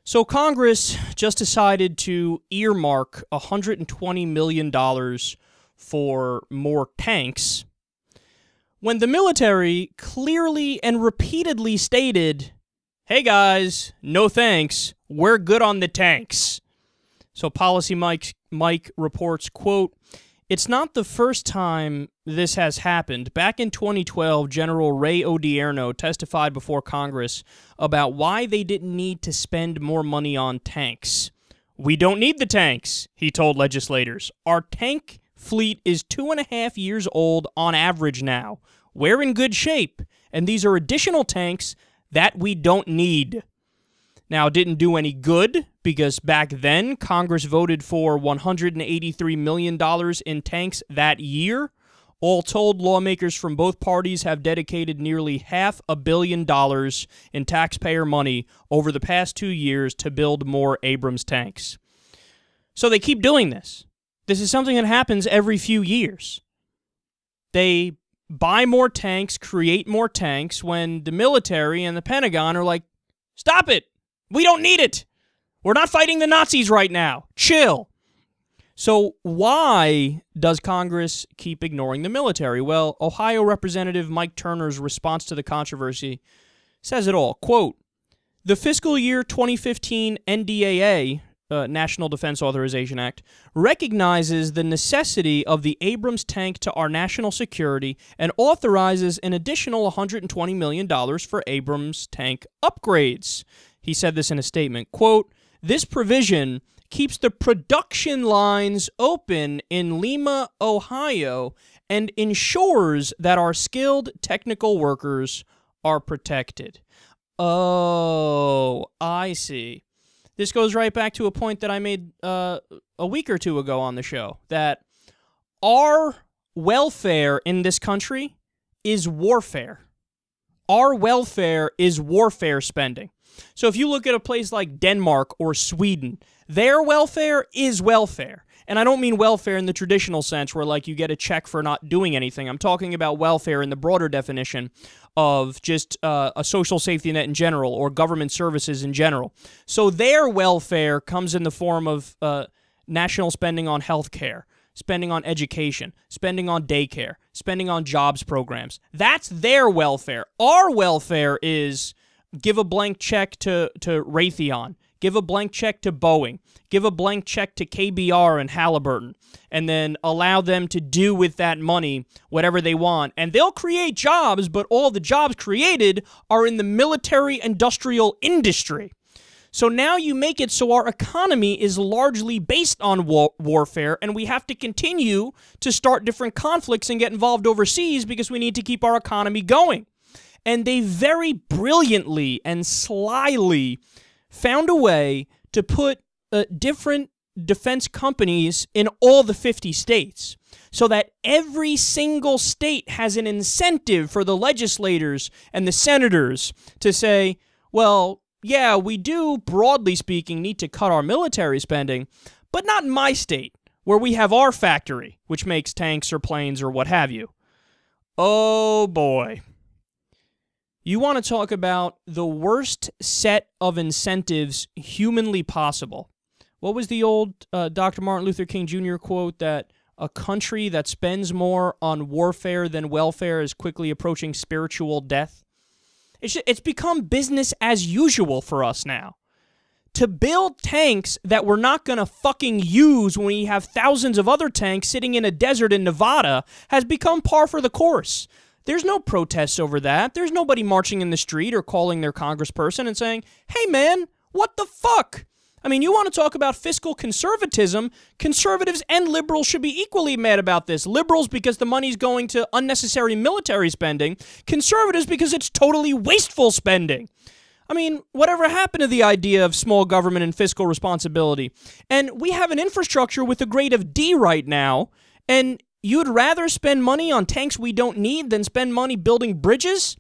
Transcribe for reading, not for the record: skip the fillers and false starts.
So Congress just decided to earmark $120 million for more tanks when the military clearly and repeatedly stated, hey guys, no thanks, we're good on the tanks. So Policy Mike reports, quote, it's not the first time this has happened. Back in 2012, General Ray Odierno testified before Congress about why they didn't need to spend more money on tanks. We don't need the tanks, he told legislators. Our tank fleet is 2.5 years old on average now. We're in good shape, and these are additional tanks that we don't need. Now, it didn't do any good because back then, Congress voted for $183 million in tanks that year. All told, lawmakers from both parties have dedicated nearly $500 million in taxpayer money over the past 2 years to build more Abrams tanks. So they keep doing this. This is something that happens every few years. They buy more tanks, create more tanks, when the military and the Pentagon are like, stop it! We don't need it. We're not fighting the Nazis right now. Chill. So why does Congress keep ignoring the military? Well, Ohio Representative Mike Turner's response to the controversy says it all. Quote, the fiscal year 2015 NDAA, National Defense Authorization Act, recognizes the necessity of the Abrams tank to our national security and authorizes an additional $120 million for Abrams tank upgrades. He said this in a statement, quote, this provision keeps the production lines open in Lima, Ohio, and ensures that our skilled technical workers are protected. Oh, I see. This goes right back to a point that I made a week or two ago on the show, that our welfare in this country is warfare. Our welfare is warfare spending. So if you look at a place like Denmark or Sweden, their welfare is welfare. And I don't mean welfare in the traditional sense where, like, you get a check for not doing anything. I'm talking about welfare in the broader definition of just a social safety net in general or government services in general. So their welfare comes in the form of national spending on health care, spending on education, spending on daycare, spending on jobs programs. That's their welfare. Our welfare is give a blank check to Raytheon, give a blank check to Boeing, give a blank check to KBR and Halliburton, and then allow them to do with that money whatever they want. And they'll create jobs, but all the jobs created are in the military-industrial industry. So now you make it so our economy is largely based on warfare, and we have to continue to start different conflicts and get involved overseas because we need to keep our economy going. And they very brilliantly and slyly found a way to put different defense companies in all the 50 states so that every single state has an incentive for the legislators and the senators to say, well, yeah, we do, broadly speaking, need to cut our military spending, but not in my state, where we have our factory, which makes tanks or planes or what have you. Oh, boy. You want to talk about the worst set of incentives humanly possible. What was the old Dr. Martin Luther King Jr. quote that a country that spends more on warfare than welfare is quickly approaching spiritual death? It's become business as usual for us now. To build tanks that we're not going to fucking use when we have thousands of other tanks sitting in a desert in Nevada has become par for the course. There's no protests over that. There's nobody marching in the street or calling their congressperson and saying, hey man, what the fuck? I mean, you want to talk about fiscal conservatism, conservatives and liberals should be equally mad about this. Liberals because the money's going to unnecessary military spending, conservatives because it's totally wasteful spending. I mean, whatever happened to the idea of small government and fiscal responsibility? And we have an infrastructure with a grade of D right now, and you'd rather spend money on tanks we don't need than spend money building bridges?